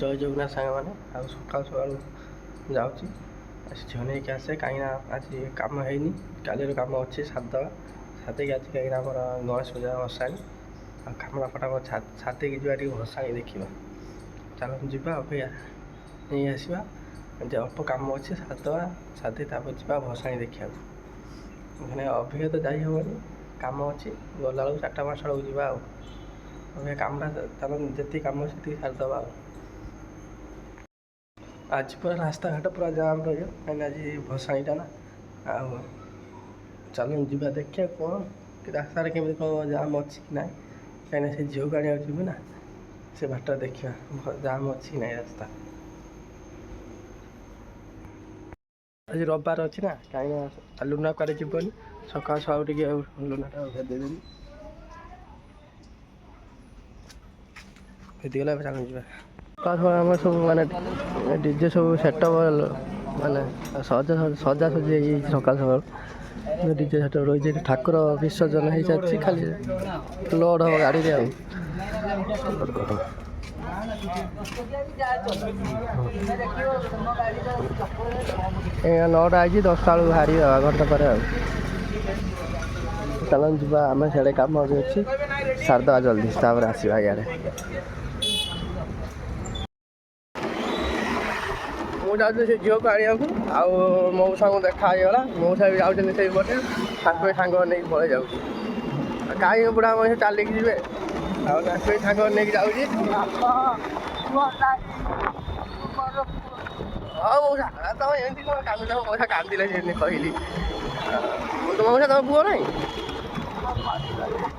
ଜୟ ଜଗନ୍ନାଥ ସାଙ୍ଗମାନେ। ଆଉ ସକାଳୁ ସକାଳୁ ଯାଉଛି ଝିଅ ନେଇକି ଆସେ, କାହିଁକିନା ଆଜି କାମ ହେଇନି, କାଲିର କାମ ଅଛି ସାରିଦେବା। ସାରିଦେଇକି ଆଜି କାହିଁକିନା ଆମର ଗଣେଶ ପୂଜା ଭସାଣି, ଆଉ କାମରା ଫଟାଫଟ ସାରିଦେଇକି ଯିବା ଟିକେ ଭସାଣି ଦେଖିବା। ଚାଲନ୍ତୁ ଯିବା, ଅପେକ୍ଷା ନେଇ ଆସିବା। ଏମିତି ଅଳ୍ପ କାମ ଅଛି ସାରିଦେବା, ସାରିଦେଇ ତାପରେ ଯିବା ଭସାଣି ଦେଖିବାକୁ। ମାନେ ଅଭିଜ୍ଞ ତ ଯାଇ ହେବନି, କାମ ଅଛି, ଗଲାବେଳକୁ 4ଟା 5ଟା ବେଳକୁ ଯିବା। ଆଉ ଅଭିଜ୍ଞ କାମଟା ତାହେଲେ ଯେତିକି କାମ ଅଛି ସେତିକି ସାରିଦେବା। ଆଉ ଆଜି ପୁରା ରାସ୍ତାଘାଟ ପୁରା ଜାମ୍ ରହିବ, କାହିଁକିନା ଆଜି ଭସାଣିଟା ନା। ଆଉ ଚାଲନ୍ତୁ ଯିବା ଦେଖିବା କ'ଣ କି ରାସ୍ତାରେ କେମିତି କ'ଣ ଜାମ୍ ଅଛି କି ନାହିଁ, କାହିଁକିନା ସେ ଝିଅକୁ ଆଣିବାକୁ ଯିବୁ ନା, ସେ ବାଟରେ ଦେଖିବା ଜାମ୍ ଅଛି କି ନାହିଁ ରାସ୍ତା। ଆଜି ରବିବାର ଅଛି ନା, କାହିଁକିନା ଲୁନା କୁଆଡ଼େ ଯିବନି, ସକାଳୁ ସକାଳୁ ଟିକେ ଆଉ ଲୁନାଟା ଭେଦେଇଦେବି। ଭେଦିଗଲା, ଏବେ ଚାଲନ୍ତୁ ଯିବା। ସକାଳୁ ଆମର ସବୁ ମାନେ ଡିଜେ ସବୁ ସେଟଅପ୍ ମାନେ ସଜାସଜି ହେଇଯାଇଛି। ସକାଳୁ ସକାଳୁ ଡିଜେ ସେଟଅପ୍ ରହିଛି, ଠାକୁର ବିସର୍ଜନ ହେଇସାରିଛି, ଖାଲି ଲୋଡ଼ ହେବ ଗାଡ଼ିରେ। ଆଉ ଏ 9ଟା ହେଇଛି, 10ଟା ବେଳକୁ ବାହାରିବା, ଘଣ୍ଟା ପରେ। ଆଉ ଚାଲନ୍ତୁ ଯିବା, ଆମେ ସିଆଡ଼େ କାମ ବି ଅଛି, ସାରିଦେବା ଜଲ୍ଦି, ତାପରେ ଆସିବା ଇଆଡ଼େ। ମୁଁ ଯାଉଥିଲି ସେ ଝିଅକୁ ଆଣିବାକୁ, ଆଉ ମଉସାଙ୍କୁ ଦେଖା ହେଇଗଲା। ମଉସା ବି ଯାଉଛନ୍ତି ସେଇପଟେ, ତାଙ୍କୁ ସାଙ୍ଗ ନେଇକି ପଳେଇ ଯାଉଛି। କାହିଁକି ବୁଢ଼ା ମଣିଷ ଚାଲିକି ଯିବେ, ଆଉ ତାଙ୍କୁ ସାଙ୍ଗ ନେଇକି ଯାଉଛି। ହଉ ମଉସା, ତମେ ଏମିତି କ'ଣ କାନ୍ଦୁଛ? ମଉସା କାନ୍ଦିଲେ ସେମିତି କହିଲି। ମଉସା ତମ ପୁଅ ନାହିଁ,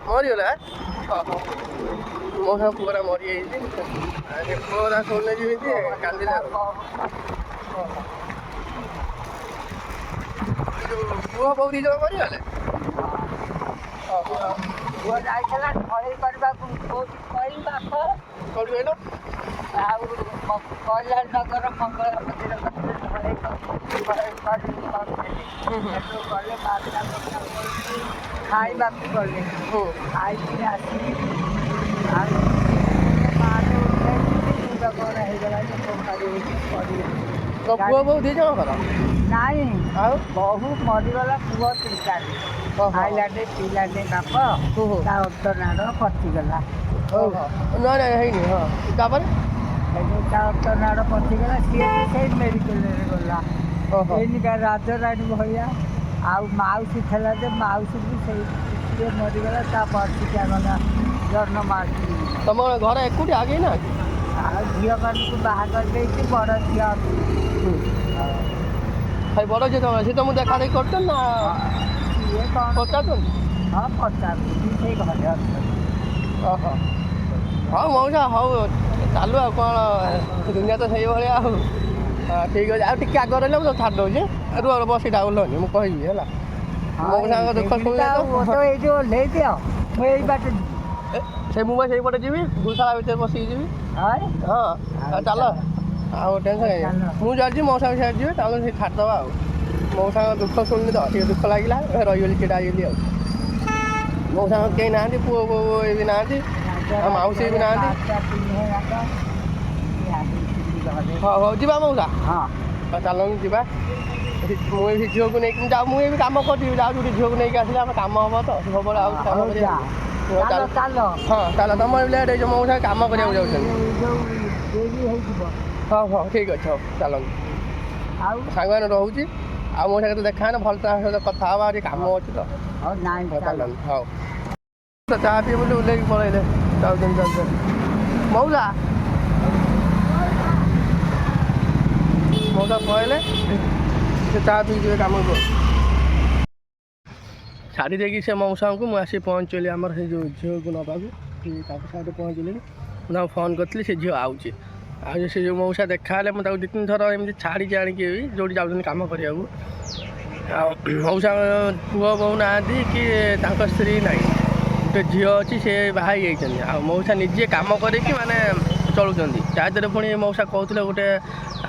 ମରିଗଲା? ମଉସା ପୁଅଟା ମରିଯାଇଛି, ସେ ପୁଅଟା ଶୁଣିଲେ ଯେମିତି କାନ୍ଦିଲେ। ପୁଅ ବୋଉ 2 ଜଣ ମରିଗଲେ? ପୁଅ ଯାଇଥିଲା ଢଳେଇ କରିବାକୁ, କୋଉଠି କହିବା କୋଉଠି କହିଲ? ଆଉ କଲ୍ୟାଣ ନଗର ମଙ୍ଗଳ ମନ୍ଦିର ପାଖରେ ଢଳେଇ ଗଲେ, ଖାଇବାକୁ ଗଲେ, ଖାଇକି ଆସିକି ଆଉ ମାଠୁ ଉଠେଇକି ମୁଣ୍ଡ କ'ଣ ହେଇଗଲା ଯେ ପୋଖରୀ ହେଇକି ପଡ଼ିଗଲା। ପୁଅ ବୋଉ 2 ଜଣଙ୍କର? ନାଇଁ, ଆଉ ବୋହୂ ମରିଗଲା, ପୁଅ 3ଟାରେ ଖାଇଲାଟେ ପିଇଲାଟେ ବାପ, ତା ଅର୍ତ୍ତନାଡ଼ ପଚିଗଲା। ନାଇଁ ହେଇନି। ହଁ, ତାପରେ ତା ଅର୍ତ୍ତନାଡ଼ ପଚିଗଲା, ସିଏ ବି ସେଇ ମେଡ଼ିକାଲରେ ଗଲା। ଏଇନିକା ରାଜରାଣୀ ଭଳିଆ। ଆଉ ମାଉସୀ ଥିଲା ଯେ, ମାଉସୀ ବି ସେଇ ସିଏ ମରିଗଲା, ତା ବର୍ଷିକିଆ ଗଲା ଜନ୍ମ ମାଉସୀ। ତମ ଘରେ ଏକୁଟି ଆଗେଇ ନା? ଆଉ ଝିଅମାନଙ୍କୁ ବାହା କରିଦେଇଛି, ବଡ଼ ଝିଅ ଅଛି। ଭାଇ ବଡ଼ ଝିଅ ତମେ, ସେ ତମକୁ ଦେଖା ଦେଖି କରୁଛନ୍ତି ନା ସିଏ କ'ଣ ପଚାରୁଛନ୍ତି? ହଁ, ପଚାରୁଛନ୍ତି, ସେଇ ଘରେ ଅଛନ୍ତି। ଓହୋ, ହଉ ମଉସା, ହଉ ଚାଲୁ। ଆଉ କ'ଣ, ଦୁନିଆ ତ ସେଇଭଳିଆ। ଆଉ ଠିକ୍ ଅଛି, ଆଉ ଟିକେ ଆଗରେ ରହିଲେ ମୁଁ ଛାଡ଼ି ଦେଉଛି। ରୁହ ବସିଟା ଓହ୍ଲନି, ମୁଁ କହିବି ହେଲା। ମଉସାଙ୍କ ଦୁଃଖ ଶୁଣିଲେ ତ ଏଇଠି ଓହ୍ଲେଇ ଦିଅ, ମୁଁ ଏଇ ବାଟେ ସେ ମୁଁ ସେଇପଟେ ଯିବି, ଗୁଶାଳା ଭିତରେ ବସିକି ଯିବି। ହଁ, ଚାଲ, ଆଉ ଟେନସନ୍। ମୁଁ ଯାଉଛି, ମଉସା ବି ସିଆଡ଼େ ଯିବେ, ତାହେଲେ ସେ ଛାଡ଼ିଦେବା। ଆଉ ମଉସାଙ୍କ ଦୁଃଖ ଶୁଣିଲି ତ ଟିକେ ଦୁଃଖ ଲାଗିଲା, ରହିଗଲି, ଛିଡ଼ା ହେଇଗଲି। ଆଉ ମଉସାଙ୍କ କେହି ନାହାନ୍ତି, ପୁଅ ବୋଉ ବି ନାହାନ୍ତି, ଆଉ ମାଉସୀ ବି ନାହାନ୍ତି। ହଉ ହଉ, ଯିବା ମଉସା। ହଁ, ଚାଲନ୍ତୁ ଯିବା। ମୁଁ ଏଇ ଝିଅକୁ ନେଇକି ମୁଁ ବି କାମ କରିବି, ଯାଉଛି ଗୋଟେ ଝିଅକୁ ନେଇକି ଆସିଲେ ଆମ କାମ ହେବ ତ ସବୁବେଳେ। ଆଉ କାମ କରିବା। ହଁ, ଚାଲ, ତମର ଲେଟ୍ ହେଇଯିବ, ମଉସା କାମ କରିବାକୁ ଯାଉଛନ୍ତି। ହଉ ହଉ, ଠିକ୍ ଅଛି, ହଉ ଚାଲନ୍ତୁ। ଆଉ ସାଙ୍ଗମାନେ ରହୁଛି, ଆଉ ମୋ ସାଙ୍ଗରେ ଦେଖାହେଲେ ଭଲ ତାଙ୍କ ସହିତ କଥା ହେବା, ଟିକେ କାମ ଅଛି ତ। ଚାଲନ୍ତୁ, ହଉ। ଚା ପିଇ ବୋଲି ଓହ୍ଲେଇକି ପଳେଇଲେ, ଯାଉଛନ୍ତି। ମଉସା ପଳେଇଲେ, ସେ ଚା ପିଇ ଯିବେ କାମକୁ। ଛାଡ଼ି ଦେଇକି ସେ ମଉସାଙ୍କୁ ମୁଁ ଆସି ପହଞ୍ଚିଲି ଆମର ସେଇ ଯେଉଁ ଝିଅକୁ ନେବାକୁ, ତାଙ୍କ ସାଙ୍ଗରେ ପହଞ୍ଚିଲିଣି। ମୁଁ ତାଙ୍କୁ ଫୋନ୍ କରିଥିଲି, ସେ ଝିଅ ଆଉଛି। ଆଉ ସେ ଯେଉଁ ମଉସା ଦେଖା ହେଲେ, ମୁଁ ତାକୁ 2-3 ଥର ଏମିତି ଛାଡ଼ିକି ଆଣିକି ଯେଉଁଠି ଯାଉଛନ୍ତି କାମ କରିବାକୁ। ଆଉ ମଉସା ପୁଅ ବୋଉ ନାହାନ୍ତି, କି ତାଙ୍କ ସ୍ତ୍ରୀ ନାହିଁ, ଗୋଟେ ଝିଅ ଅଛି, ସେ ବାହା ହେଇଯାଇଛନ୍ତି। ଆଉ ମଉସା ନିଜେ କାମ କରିକି ମାନେ ଚଳୁଛନ୍ତି। ତା ଦେହରେ ପୁଣି ମଉସା କହୁଥିଲେ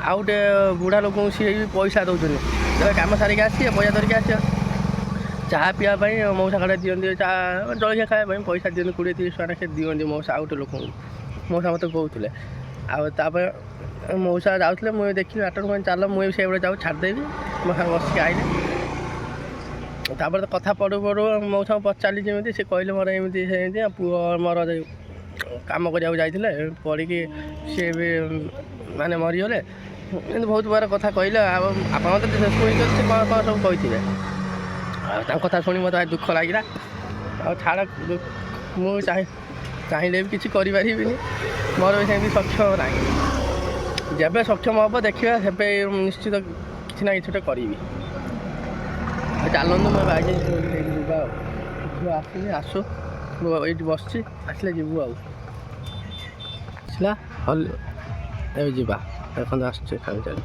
ଆଉ ଗୋଟେ ବୁଢ଼ା ଲୋକଙ୍କୁ ସିଏ ବି ପଇସା ଦେଉଛନ୍ତି, ତେବେ କାମ ସାରିକି ଆସିବେ, ପଇସା ଧରିକି ଆସିବ। ଚାହା ପିଇବା ପାଇଁ ମଉସା କାଳେ ଦିଅନ୍ତି, ଚାହା ଜଳଖିଆ ଖାଇବା ପାଇଁ ପଇସା ଦିଅନ୍ତି, 20-30 ଟଙ୍କା ଲେଖାଏଁ ଦିଅନ୍ତି ମଉସା ଆଉ ଗୋଟେ ଲୋକଙ୍କୁ। ମଉସା ମୋତେ କହୁଥିଲେ। ଆଉ ତାପରେ ମଉସା ଯାଉଥିଲେ ମୁଁ ଦେଖିଲି ବାଟରୁ ମାନେ ଚାଲ ମୁଁ ବି ସେଇଭଳିଆ ଯାଉ ଛାଡ଼ିଦେବି ମୋ ସାଙ୍ଗେ ବସିକି ଆଇଲେ। ତାପରେ ତ କଥା ପଡ଼ୁ ପଡ଼ୁ ମଉସାଙ୍କୁ ପଚାରିଲି ଯେମିତି ସେ କହିଲେ ମୋର ଏମିତି ସେମିତି ପୁଅ ମୋର କାମ କରିବାକୁ ଯାଇଥିଲେ ପଡ଼ିକି ସିଏ ବି ମାନେ ମରିଗଲେ ଏମିତି ବହୁତ ପ୍ରକାର କଥା କହିଲେ। ଆଉ ଆପଣ ତ ଶୁଣିଛନ୍ତି ସେ କ'ଣ କ'ଣ ସବୁ କହିଥିବେ। ଆଉ ତାଙ୍କ କଥା ଶୁଣି ମୋତେ ଭାରି ଦୁଃଖ ଲାଗିଲା। ଆଉ ଛାଡ଼ ମୁଁ ଚାହିଁଲେ ବି କିଛି କରିପାରିବିନି, ମୋର ବି ସେମିତି ସକ୍ଷମ ନାହିଁ। ଯେବେ ସକ୍ଷମ ହେବ ଦେଖିବା ସେବେ ନିଶ୍ଚିତ କିଛି ନା କିଛି ଗୋଟେ କରିବି। ଚାଲନ୍ତୁ ମୁଁ ବାଇକ୍ ଯିବା ଆଉ ଝିଅ ଆସିନି ଆସୁ, ମୁଁ ଏଇଠି ବସିଛି ଆସିଲେ ଯିବୁ ଆଉ। ଆସିଲା ହଲ ଏବେ ଯିବା ଦେଖନ୍ତୁ ଆସୁଛି ସାଙ୍ଗେ ସାଙ୍ଗେ।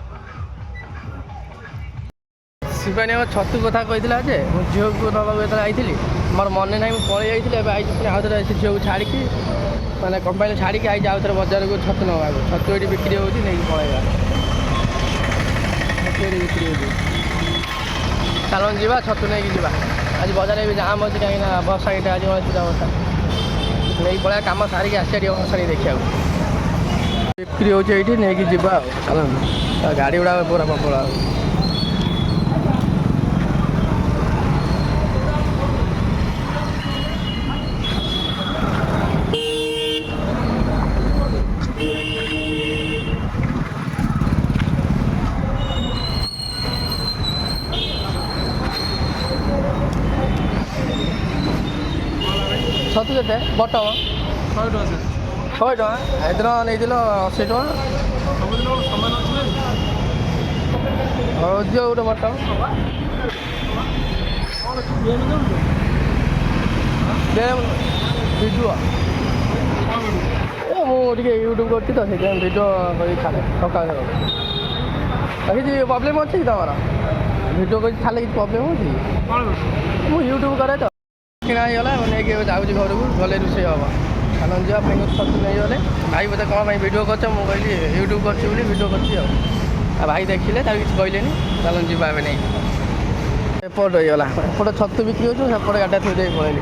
ଶିବାନୀ ଆମ ଛତୁ କଥା କହିଥିଲା ଯେ ମୁଁ ଝିଅକୁ ନେବାକୁ ଯେତେବେଳେ ଯାଇଥିଲି ମୋର ମନେ ନାହିଁ, ମୁଁ ପଳେଇ ଯାଇଥିଲି। ଏବେ ଆଇଛି ପୁଣି ଆଉ ଥରେ ସେ ଝିଅକୁ ଛାଡ଼ିକି ମାନେ କମ୍ପାନୀ ଛାଡ଼ିକି ଆଇଛି ଆଉ ଥରେ ବଜାରକୁ ଛତୁ ନେବାକୁ। ଛତୁ ଏଠି ବିକ୍ରି ହେଉଛି ନେଇକି ପଳେଇବା। ଛତୁ ଏଠି ବିକ୍ରି ହେଉଛି, ଚାଲନ୍ତୁ ଯିବା ଛତୁ ନେଇକି ଯିବା। ଆଜି ବଜାରରେ ବି ଜାମ୍ ଅଛି କାହିଁକିନା ବର୍ଷା ଏଇଟା ଆଜି ଅସୁବିଧା ବର୍ଷା ନେଇକି ପଳେଇବା। କାମ ସାରିକି ଆସିବା ଟିକେ ବର୍ଷାଣି ଦେଖିବାକୁ ବିକ୍ରି ହେଉଛି ଏଇଠି ନେଇକି ଯିବା ଆଉ। ଚାଲନ୍ତୁ ଗାଡ଼ି ଗୁଡ଼ାକ ପୁରା ପ୍ରବଳ ଆଉ। ଛତୁ କେତେ ବଟମ? 100 ଟଙ୍କା ସାର୍। 100 ଟଙ୍କା ଏଦିନ ନେଇଥିଲ 80 ଟଙ୍କା। ସବୁଦିନ ସମାନ ଅଛି ନା? ହଉ ଦିଅ ଗୋଟେ ବଟମ। ଭିଡ଼ିଓ ମୁଁ ଟିକେ ୟୁଟ୍ୟୁବ୍ କରୁଛି ତ ସେଥିପାଇଁ ଭିଡ଼ିଓ କରି ଛାଡ଼େ ସକାଳେ। କିଛି ପ୍ରୋବ୍ଲେମ୍ ଅଛି କି ତମର? ଭିଡ଼ିଓ କରି ଛାଡ଼ିଲେ କିଛି ପ୍ରୋବ୍ଲେମ୍ ଅଛି କି? ମୁଁ ୟୁଟ୍ୟୁବ୍ କରେ ତ। କିଣା ହେଇଗଲା ନେଇକି ଏବେ ଯାଉଛି ଘରକୁ, ଗଲେ ରୋଷେଇ ହେବ। ଚାଲନ୍ତୁ ଯିବା ପାଇଁ ଛତୁ ନେଇଗଲେ। ଭାଇ ମୋତେ କ'ଣ ପାଇଁ ଭିଡ଼ିଓ କରୁଛ? ମୁଁ କହିଲି ୟୁଟ୍ୟୁବ୍ କରୁଛି ବୋଲି ଭିଡ଼ିଓ କରୁଛି ଆଉ ଭାଇ ଦେଖିଲେ ତାକୁ କିଛି କହିଲେନି। ଚାଲନ୍ତୁ ଯିବା ଏବେ ନେଇକି। ଏପଟ ହେଇଗଲା, ଏପଟେ ଛତୁ ବିକ୍ରି ହେଉଛି, ସେପଟେ ଗାଡ଼ିଟା ଥୋଇ ଦେଇକି ପଳେଇଲି।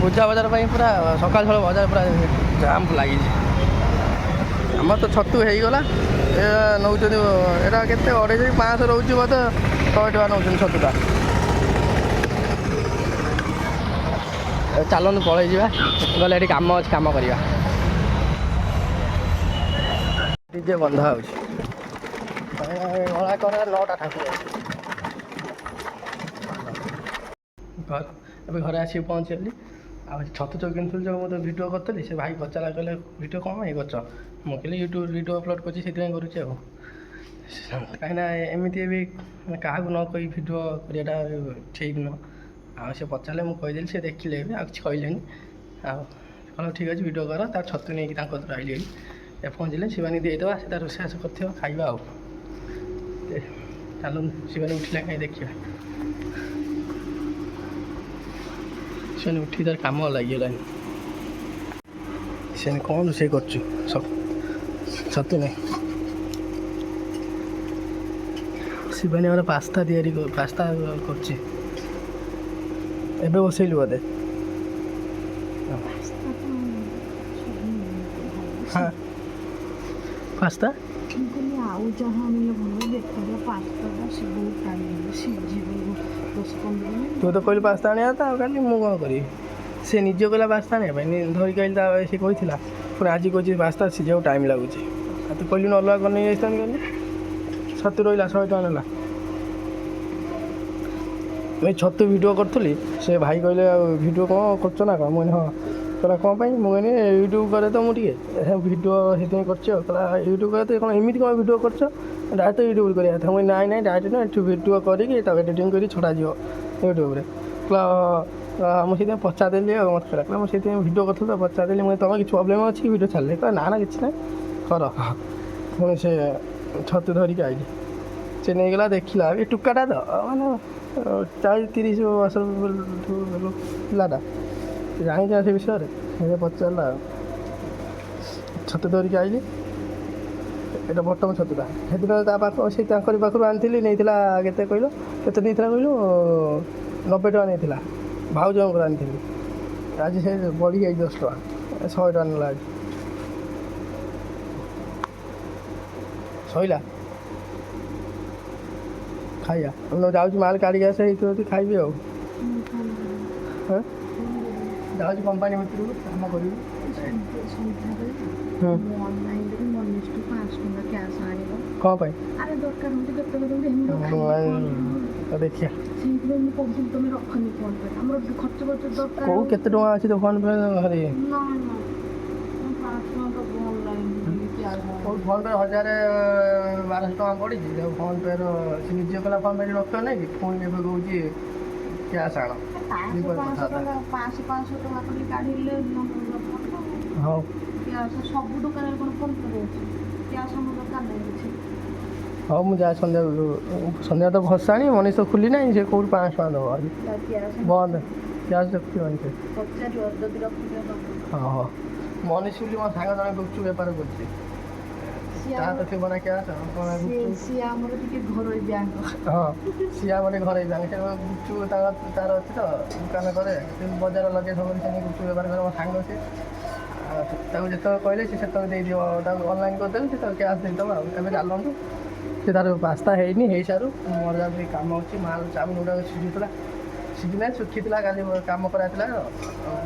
ପୂଜା ବଜାର ପାଇଁ ପୁରା ସକାଳ ସକାଳ ବଜାର ପୁରା ଜାମ୍ ଲାଗିଛି। ଆମର ତ ଛତୁ ହେଇଗଲା। ଏ ନେଉଛନ୍ତି ଏଇଟା କେତେ 2,500 ରହୁଛି ବୋଧେ, 100 ଟଙ୍କା ନେଉଛନ୍ତି ଛତୁଟା। ଚାଲନ୍ତୁ ପଳେଇ ଯିବା, ଗଲେ ଏଠି କାମ ଅଛି କାମ କରିବା। ଡିଜେ ବନ୍ଧା ହେଉଛି କରା 9ଟା ଠାକୁର। ଏବେ ଘରେ ଆସିକି ପହଞ୍ଚିଗଲି। ଆଉ ଛତୁ ଚଉ କିଣିଥିଲି ଯେଉଁ ମୋତେ ଭିଡ଼ିଓ କରିଥିଲି, ସେ ଭାଇ ପଚାରା କହିଲେ ଭିଡ଼ିଓ କ'ଣ ପାଇଁ କରୁଛ? ମୁଁ କହିଲି ୟୁଟ୍ୟୁବ୍ ଭିଡ଼ିଓ ଅପଲୋଡ଼ କରୁଛି ସେଥିପାଇଁ କରୁଛି ଆଉ। କାହିଁକିନା ଏମିତି ବି କାହାକୁ ନ କହି ଭିଡ଼ିଓ କରିବାଟା ଠିକ୍ ନୁହଁ। ଆଉ ସେ ପଚାରିଲେ ମୁଁ କହିଦେଲି, ସେ ଦେଖିଲେ ବି ଆଉ କିଛି କହିଲେନି। ଆଉ କହିଲେ ଠିକ୍ ଅଛି ଭିଡ଼ିଓ କର। ତା ଛତୁ ନେଇକି ତାଙ୍କ କତିରୁ ଆଇଲି ଏ ପହଞ୍ଚିଲେ ଶିବାନୀ ଦେଇଦେବା, ସେ ତା ରୋଷେଇବାସ କରିଥିବ ଖାଇବା ଆଉ। ଚାଲନ୍ତୁ ଶିବାନୀ ଉଠିଲା କାହିଁ ଦେଖିବା। ଶିବାନୀ ଉଠିକି ତାର କାମ ଲାଗିଗଲାଣି। ଶିବାନୀ କ'ଣ ରୋଷେଇ କରୁଛୁ? ଛତୁ ନାହିଁ। ଶିବାନୀ ଆମର ପାସ୍ତା କରୁଛି। ଏବେ ବସେଇଲୁ ବୋଧେ? ହଁ ପାସ୍ତା ଆଉ ଯାହା ଆଣିଲେ ଭଲ ଦେଖାଯିବ। ପାସ୍ତାଟା ସେ ବହୁତ ଟାଇମ୍ ସିଝିବ 10-15 ମିନିଟ୍। ତୁ ତ କହିଲୁ ପାସ୍ତା ଆଣିବା ତ ଆଉ କାଲି ମୁଁ କ'ଣ କରିବି? ସେ ନିଜେ କହିଲା ପାସ୍ତା ଆଣିବା ପାଇଁ ଧରିକି ଆଇଲି, ତା ସେ କହିଥିଲା ପୁଣି ଆଜି କହୁଛି ପାସ୍ତା ସିଝିବାକୁ ଟାଇମ୍ ଲାଗୁଛି। ଆଉ ତୁ କହିଲୁନି ଅଲଗା କ'ଣ ନେଇ ଆସିଥାନ୍ତି କାଲି? ଛତୁ ରହିଲା 100 ଟଙ୍କା ନେଲା। ମୁଁ ଛତୁ ଭିଡ଼ିଓ କରୁଥିଲି, ସେ ଭାଇ କହିଲେ ଆଉ ଭିଡ଼ିଓ କ'ଣ କରୁଛ ନା କ'ଣ? ମୁଁ କହିଲି ହଁ। କହିଲା କ'ଣ ପାଇଁ? ମୁଁ କହିଲି ୟୁଟ୍ୟୁବ୍ କରେ ତ ମୁଁ ଟିକେ ଭିଡ଼ିଓ ସେଥିପାଇଁ କରୁଛି ଆଉ। କହିଲା ୟୁଟ୍ୟୁବ୍ କରେ ତ କ'ଣ ଏମିତି କ'ଣ ଭିଡ଼ିଓ କରୁଛ? ଡାଇରେକ୍ଟ ୟୁଟ୍ୟୁବ୍ କରିବା କଥା। ମୁଁ କହିଲି ନାଇଁ ଡାଇରେକ୍ଟ ନୁହେଁ, ଏଠୁ ଭିଡ଼ିଓ କରିକି ତାକୁ ଏଡ଼ିଟିଂ କରି ଛଡ଼ାଯିବ ୟୁଟ୍ୟୁବ୍ରେ। କହିଲା ମୁଁ ସେଥିପାଇଁ ପଚାରିଦେଲି ଆଉ ମୋତେ କହିଲା ମୁଁ ସେଥିପାଇଁ ଭିଡ଼ିଓ କରୁଥିଲି ତ ପଚାରିଦେଲି। ମୁଁ ତୁମର କିଛି ପ୍ରୋବ୍ଲେମ୍ ଅଛି କି ଭିଡ଼ିଓ ଛାଡ଼ିଲେ? କହିଲା ନା କିଛି ନାହିଁ କର। ପୁଣି ସେ ଛତୁ ଧରିକି ଆଇଲି, ସେ ନେଇଗଲା ଦେଖିଲା ଏ ଟୁକାଟା ତ ମାନେ 40-30 ବର୍ଷ ପିଲାଟା, ଜାଣିଛ ସେ ବିଷୟରେ। ସେ ପଚାରିଲା ଆଉ ଛତୁ ଧରିକି ଆଇଲି, ଏଇଟା ବଟମ ଛତୁଟା। ସେଦିନ ତା ପାଖ ସେ ତାଙ୍କରି ପାଖରୁ ଆଣିଥିଲି, ନେଇଥିଲା କେତେ କହିଲ? କେତେ ନେଇଥିଲା କହିଲୁ? 90 ଟଙ୍କା ନେଇଥିଲା। ଭାଉଜଙ୍କର ଆଣିଥିଲି, ଆଜି ସେ ବଢ଼ିଯାଇଛି 10 ଟଙ୍କା, 100 ଟଙ୍କା ନେଲା ଆଜି। ସଇଲା ଖାଇବା ମୁଁ ଯାଉଛି ମାଲ କାଢ଼ିକି ଆସେ ଏଇଠି ଯଦି ଖାଇବି ଆଉ ହଁ ଯାଉଛି କମ୍ପାନୀ ଭିତରକୁ କାମ କରିବି ସନ୍ଧ୍ୟାବେଳେ ମୁଁ ଅନଲାଇନ୍ରେ ମନିଷ୍ଟୁ 500 ଟଙ୍କା କ୍ୟାସ୍ ଆଣିବ କ'ଣ ପାଇଁ ଆରେ ଦରକାର ହେଉଛି କେତେବେଳେ କେମିତି ଦେଖିଆ ସେଇଥିପାଇଁ ମୁଁ କହୁଥିଲି ତମେ ରଖନି ଫୋନ୍ ପେ ଆମର ଖର୍ଚ୍ଚ ଖର୍ଚ୍ଚ ଦରକାର କେଉଁ କେତେ ଟଙ୍କା ଅଛି ତ ଫୋନ୍ ପେ ଘରେ ନା ନା 500 ଟଙ୍କା ଦେବୁ ଅନଲାଇନ୍ ଫୋନ୍ ପେ 1200 ଟଙ୍କା ପଡ଼ିଛି ଆଉ ଫୋନ୍ ପେର ସେ ନିଜେ କଲା ଫୋନ୍ ପେ ରଖିବ ନାଇଁ କି ପୁଣି ଏବେ କହୁଛି କ୍ୟାସ୍ ଆଣ 500 ଟଙ୍କା କରି କାଢ଼ିଲେ ହଉ କ୍ୟାସ୍ ସବୁ ଦୋକାନରେ କ'ଣ ଫୋନ୍ ପେ ରହୁଛି କ୍ୟାସ୍ ଆମ ଦୋକାନ ନାହିଁ କିଛି ହଉ ମୁଁ ଯାଏ ସନ୍ଧ୍ୟା ତ ଭସାଣି ମଣିଷ ଖୋଲି ନାହିଁ ସେ କେଉଁଠି 500 ଟଙ୍କା ଦେବ ଆଜି ବନ୍ଦ କ୍ୟାସ୍ ରଖିବନି ସେ ପଚାରିବ ଯଦି ରଖିବେ ହଁ ହଁ ମନୀଷ ବୋଲି ମୋ ସାଙ୍ଗ ଜଣେ ଗୁପଚୁପ୍ ବେପାର କରୁଛି ତାହା ତ ଥିବ ନା କ୍ୟାସ୍ ସିଏ ଆମର ଟିକେ ଘରୋଇ ବ୍ୟାଙ୍କ ହଁ ସିଏ ଆମର ଘରୋଇ ବ୍ୟାଙ୍କ ସେ ଗୁପଚୁପ୍ ତାର ଅଛି ତ ଦୋକାନ କରେ ବଜାର ଲଗେଇ ସବୁବେଳେ ସେ ଗୁପଚୁପ୍ ବେପାର କରେ ମୋ ସାଙ୍ଗ ସେ ତାକୁ ଯେତେବେଳେ କହିଲେ ସେ ସେତେବେଳେ ଦେଇଦିଅ ତାକୁ ଅନଲାଇନ୍ କରିଦେଲେ ସେ ତାକୁ କ୍ୟାସ୍ ଦେଇଦେବ ଆଉ ଏବେ ଚାଲନ୍ତୁ ସେ ତାର ପାସ୍ତା ହେଇନି ହେଇସାରୁ ମୋର ଯାଉଛି କାମ ଅଛି ମାଲ ଚାଉଳ ଗୁଡ଼ାକ ସିଝିଲା ଶୁଖିଥିଲା କାଲି କାମ କରାଇଥିଲା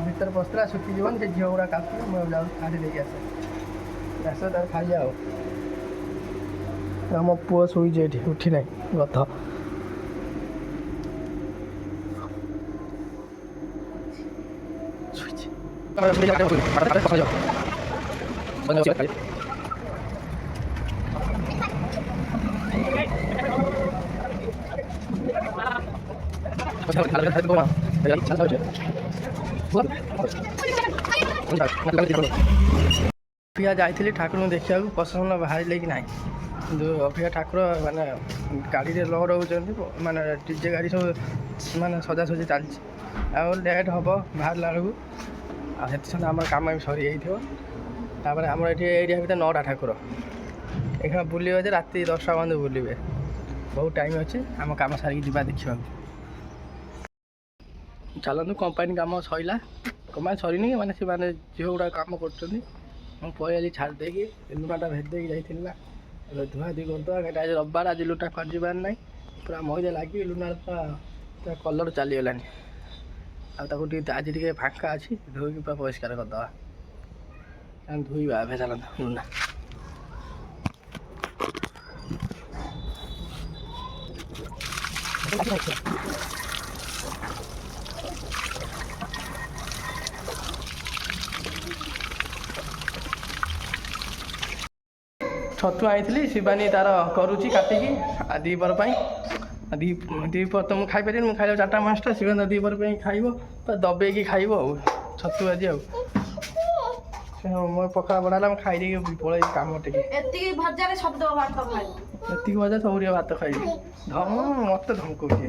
ଭିତରେ ପଶିଥିଲା ଶୁଖିଯିବନି ସେ ଝିଅ ଗୁଡ଼ା କାଟୁଥିଲା ମୁଁ ଯାଉଛି କାଟି ଦେଇକି ଆସେ ତାର ଖାଇବା ଆଉ ଆମ ପୁଅ ଶୋଇଛି ଏଠି ଉଠି ନାହିଁ ଗଧ ଶୋଇଛି ଅଭିଆ ଯାଇଥିଲି ଠାକୁରଙ୍କୁ ଦେଖିବାକୁ ପସନ୍ଦ ବାହାରିଲେ କି ନାହିଁ କିନ୍ତୁ ଅଭିଆ ଠାକୁର ମାନେ ଗାଡ଼ିରେ ଲୋଡ଼ ହେଉଛନ୍ତି ମାନେ ଡିଜେ ଗାଡ଼ି ସବୁ ମାନେ ସଜାସଜି ଚାଲିଛି ଆଉ ଲେଟ୍ ହେବ ବାହାରିଲା ବେଳକୁ ଆଉ ସେଠି ସମୟ ଆମର କାମ ବି ସରିଯାଇଥିବ ତାପରେ ଆମର ଏଠି ଏରିଆ ଭିତରେ 9ଟା ଠାକୁର ଏখানে ବୁଲିବେ ଯେ ରାତି 10ଟା ପର୍ଯ୍ୟନ୍ତ ବୁଲିବେ ବହୁତ ଟାଇମ୍ ଅଛି ଆମ କାମ ସାରିକି ଯିବା ଦେଖିବାକୁ ଚାଲନ୍ତୁ କମ୍ପାନୀ କାମ ସରିଲା କମ୍ପାନୀ ସରିନି ମାନେ ସେମାନେ ଝିଅ ଗୁଡ଼ା କାମ କରୁଛନ୍ତି ମୁଁ ପଳେଇଲି ଛାଡ଼ି ଦେଇକି ଲୁନାଟା ଭେଦି ଦେଇକି ଯାଇଥିଲି ନା ଏବେ ଧୁଆଧୁଇ କରିଦେବା କାହିଁକି ଆଜି ରବିବାର ଆଜି ଲୁଟା କୁଆଡ଼େ ଯିବାର ନାହିଁ ପୁରା ମଇଦା ଲାଗିକି ଲୁନାର ପୁରା କଲର୍ ଚାଲିଗଲାଣି ଆଉ ତାକୁ ଟିକେ ଆଜି ଟିକେ ଫାଙ୍କା ଅଛି ଧୋଇକି ପୁରା ପରିଷ୍କାର କରିଦେବା ଧୋଇବା ଏବେ ଚାଲନ୍ତୁ ଲୁନା ଛତୁ ଆଣିଥିଲି ଶିବାନୀ ତାର କରୁଛି କାଟିକି ଦ୍ୱିପହର ପାଇଁ ଦ୍ୱିପହର ତ ମୁଁ ଖାଇପାରିବିନି ମୁଁ ଖାଇଲେ 4ଟା 5ଟା ଶିବାନୀ ଦ୍ୱିପହର ପାଇଁ ଖାଇବ ପୁରା ଦବେଇକି ଖାଇବ ଆଉ ଛତୁ ଆଜି ଆଉ ମୋ ପଖାଳ ବଢ଼ା ହେଲା ମୁଁ ଖାଇଦେଇକି ପଳେଇବି କାମ ଟିକେ ଏତିକି ଭଜାରେ ଶବ୍ଦ ଭାତ ଖାଇବୁ ଏତିକି ଭଜା ସବୁରେ ଭାତ ଖାଇବି ମତେ ଧମକଉଛି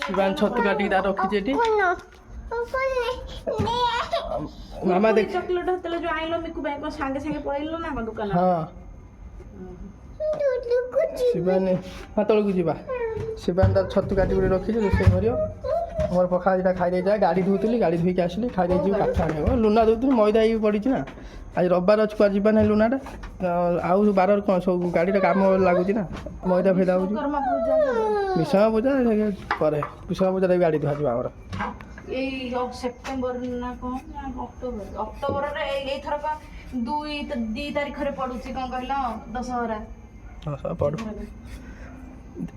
ଶିବାନୀ ଛତୁ କାଟିକି ତାର ରଖିଛି ଏଠି ମାମା ଦେଖ ଚକଲେଟ ହେତେବେଳେ ଯୋଉ ଆଇଲ ମିକୁ ପାଇଁ କଣ ସାଙ୍ଗେ ସାଙ୍ଗେ ପଳେଇଲ ନା କଣ ଦୋକାନ ହଁ ଶିବାନୀ ତଳକୁ ଯିବା ଶିବାନୀ ତାର ଛତୁ କାଟି କରି ରଖିଛି ରୋଷେଇ କରିବ ମୋର ପଖାଳ ଦୁଇଟା ଖାଇଦେଇଯାଏ ଗାଡ଼ି ଧୋଉଥିଲି ଗାଡ଼ି ଧୋଇକି ଆସିଲି ଖାଇଦେଇଯିବି କାଠ ଆଣିବ ଲୁନା ଦେଉଥିଲି ମଇଦା ହେଇକି ପଡ଼ିଛି ନା ଆଜି ରବିବାର ଅଛି କୁଆଡ଼େ ଯିବା ନାହିଁ ଲୁନାଟା ଆଉ ବାରରେ କ'ଣ ସବୁ ଗାଡ଼ିରେ କାମ ଲାଗୁଛି ନା ମଇଦା ଫଇଦା ହେଉଛି ବିଷମ ପୂଜା ପରେ ବିଷମ ପୂଜାରେ ଗାଡ଼ି ଧୁଆଯିବ ଆମର ଏଇ ସେପ୍ଟେମ୍ବର ନା କ'ଣ ଅକ୍ଟୋବରରେ ଏଇଥରକ 2 ତାରିଖରେ ପଡୁଛି କ'ଣ କହିଲ ଦଶହରା ପଡ଼ୁ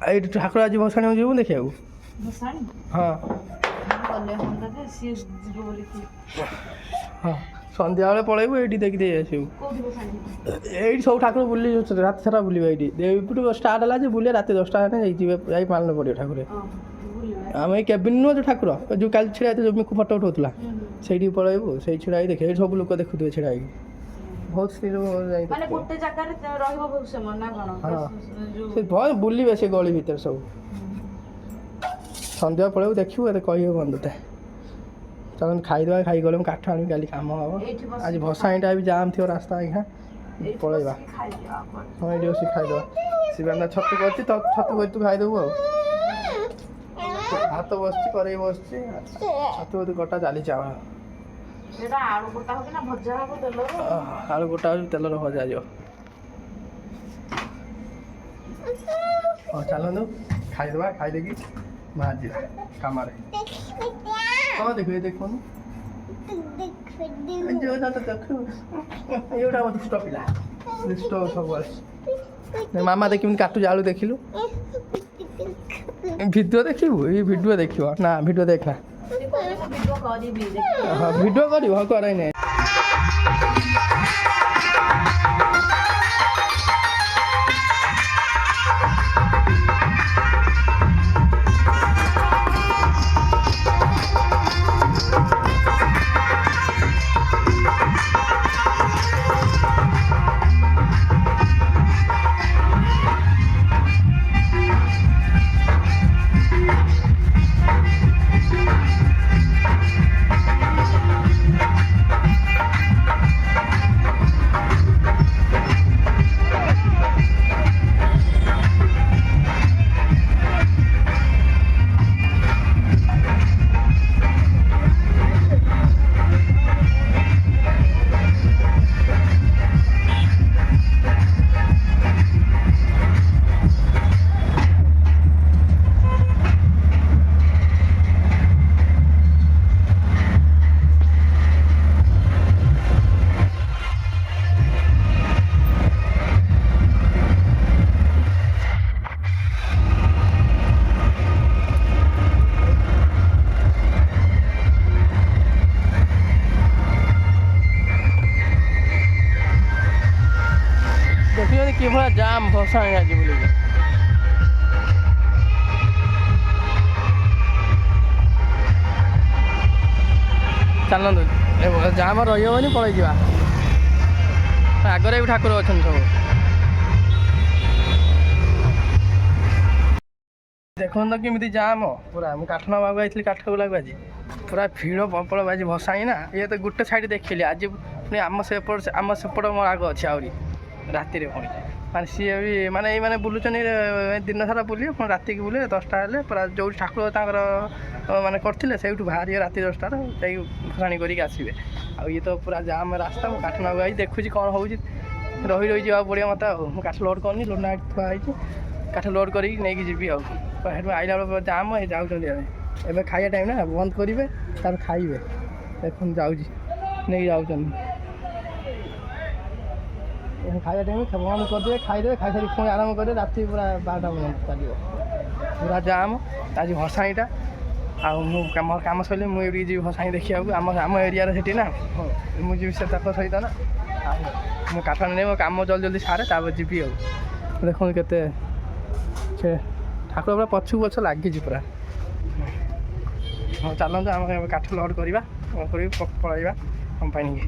ଏଇଠି ଠାକୁର ଆଜି ଭସାଣିକୁ ଯିବୁ ଦେଖିବାକୁ ଭସାଣି ହଁ ଗଲେ ହୁଅନ୍ତା ଯେ ସିଏ ଯିବ ବୋଲି ହଁ ସନ୍ଧ୍ୟାବେଳେ ପଳେଇବୁ ଏଇଠି ଦେଖି ଦେଇ ଆସିବୁ କୋଉଠି ଭସାଣି ଏଇଠି ସବୁ ଠାକୁର ବୁଲି ରାତି ସାରା ବୁଲିବେ ଏଇଠି ଏଇଠୁ ଷ୍ଟାର୍ଟ ହେଲା ଯେ ବୁଲିବେ ରାତି 10ଟା ହେଲେ ଯାଇଯିବେ ଯାଇ ପାଳନ ପଡ଼ିବ ଠାକୁର ଆମେ ଏଇ କେବିନ ନୁହଁ ଯେଉଁ ଠାକୁର ଯେଉଁ କାଲି ଛିଡ଼ା ହେଇଥିବ ଯେଉଁ ମିକୁ ଫଟୋ ଉଠାଉଥିଲା ସେଇଠିକି ପଳେଇବୁ ସେଇ ଛିଡ଼ା ହେଇକି ଦେଖିବେ ଏଇଠି ସବୁ ଲୋକ ଦେଖୁଥିବେ ଛିଡ଼ା ହେଇକି ବହୁତ ସ୍ତ୍ରୀ ଲୋକ ଯାଇ ମାନେ ଗୋଟେ ଜାଗାରେ ରହିବ ବହୁତ ସମୟ ନା କ'ଣ ହଁ ସେ ବୁଲିବେ ସେ ଗଳି ଭିତରେ ସବୁ ସନ୍ଧ୍ୟା ପଳେଇବୁ ଦେଖିବୁ ଏତେ କହିହେବନି ତୋତେ ଚାଲନ୍ତୁ ଖାଇଦେବା ଖାଇଗଲେ ମୁଁ କାଠ ଆଣିବି କାଲି କାମ ହେବ ଆଜି ଭସାଣିଟା ବି ଜାମ୍ ଥିବ ରାସ୍ତା ଆଜ୍ଞା ପଳେଇବା ହଁ ଏଇଠି ବସି ଖାଇଦେବା ଶିବାନୀ ଛତୁ କରିଛି ଛତୁ କରି ତୁ ଖାଇଦେବୁ ଆଉ ଭାତ ବସିଛି କରେଇ ବସିଛି ଛତୁ କଟା ଚାଲିଛି ଆମର ଆଳୁ ଗୋଟା ହବ ନା ଭଜା ହବ ତେଲରେ ଆଳୁ ଗୋଟା ହେଉଛି ତେଲରେ ଭଜା ଯିବ ହଉ ଚାଲନ୍ତୁ ଖାଇଦେବା, ଖାଇଦେଇକି ବାହାରିଯିବା କାମରେ। କ'ଣ ଦେଖିବେ ଦେଖୁନୁ ଯୋଉଟା ତ ଦେଖୁ ଏଇଟା ମୋ ଦୁଷ୍ଟ ପିଲା, ଦୁଷ୍ଟ ସବୁବେଳେ। ମାମା ଦେଖିବୁନି କାଟୁଛି ଆଳୁ ଦେଖିଲୁ। ଭିଡ଼ିଓ ଦେଖିବୁ, ଏଇ ଭିଡ଼ିଓ ଦେଖିବ ନା ଭିଡ଼ିଓ ଦେଖା। ହଁ ଭିଡ଼ିଓ କରିବ, ହଁ କରାଇ ନାହିଁ। ଦେଖୁଛନ୍ତି କିଭଳିଆ ଜାମ୍ ଭସାଣି ଆଜି ବୁଲିକି। ଚାଲନ୍ତୁ ଜାମ୍ ରହିବନି, ପଳେଇଯିବା। ଆଗରେ ବି ଠାକୁର ଅଛନ୍ତି ସବୁ। ଦେଖନ୍ତୁ କେମିତି ଜାମ୍ ପୁରା। ମୁଁ କାଠ ନେବାକୁ ଯାଇଥିଲି କାଠ ଗୁଲାକୁ ଆଜି ପୁରା ଭିଡ଼ ପ୍ରବଳ। ଆଜି ଭସାଣି ନା, ଇଏ ତ ଗୋଟେ ସାଇଡ଼୍ ଦେଖିଲି। ଆଜି ପୁଣି ଆମ ସେପଟ ମୋର ଆଗ ଅଛି ଆହୁରି ରାତିରେ ପୁଣି। ମାନେ ସିଏ ବି ମାନେ ଏଇମାନେ ବୁଲୁଛନ୍ତି ଦିନ ସାରା ବୁଲିବେ, ପୁଣି ରାତିକି ବୁଲିବେ। 10ଟା ହେଲେ ପୁରା ଯେଉଁଠି ଠାକୁର ତାଙ୍କର ମାନେ କରିଥିଲେ ସେଇଠୁ ବାହାରିବେ ରାତି 10ଟାରେ, ଯାଇକି ଭସାଣି କରିକି ଆସିବେ। ଆଉ ଇଏ ତ ପୁରା ଜାମ୍ ରାସ୍ତା। ମୁଁ କାଠ ନେବାକୁ ଆଜି ଦେଖୁଛି କ'ଣ ହେଉଛି। ରହି ଯିବାକୁ ପଡ଼ିବ ମୋତେ ଆଉ। ମୁଁ କାଠ ଲୋଡ଼୍ କରିନି, ଲୋଡ଼ ନାଇଟ୍ ଥୁଆ ହେଇଛି। କାଠ ଲୋଡ଼୍ କରିକି ନେଇକି ଯିବି ଆଉ। ସେଠୁ ଆଇଲା ବେଳକୁ ଜାମ୍ ଯାଉଛନ୍ତି। ଏବେ ଖାଇବା ଟାଇମ୍ ନା, ବନ୍ଦ କରିବେ ତାପରେ ଖାଇବେ। ଦେଖନ୍ତୁ ଯାଉଛି, ନେଇକି ଯାଉଛନ୍ତି। ଖାଇବା ଟାଇମ୍ ବନ୍ଦ କରିଦେବେ, ଖାଇଦେବେ, ଖାଇସାରି ପୁଣି ଆରମ୍ଭ କରିବେ। ରାତି ପୁରା 12ଟା ପର୍ଯ୍ୟନ୍ତ ଚାଲିବ ପୁରା ଜାମ୍ ଆଜି ଭସାଣିଟା। ଆଉ ମୁଁ କାମ ସରିଲେ ମୁଁ ଏଇଠିକି ଯିବି ଭସାଣି ଦେଖିବାକୁ। ଆମ ଏରିଆରେ ସେଠି ନା, ମୁଁ ଯିବି ସେ ତାଙ୍କ ସହିତ ନା। ଆଉ ମୁଁ କାଠ ନେଇ ମୋ କାମ ଜଲ୍ଦି ସାରେ, ତାପରେ ଯିବି ଆଉ। ଦେଖନ୍ତୁ କେତେ ସେ ଠାକୁର ପୁରା ପଛକୁ ପଛ ଲାଗିଛି ପୁରା। ହଁ ଚାଲନ୍ତୁ ଆମେ କାଠ ଲୋଡ଼୍ କରିବା, ପଳାଇବା କମ୍ପାନୀକି।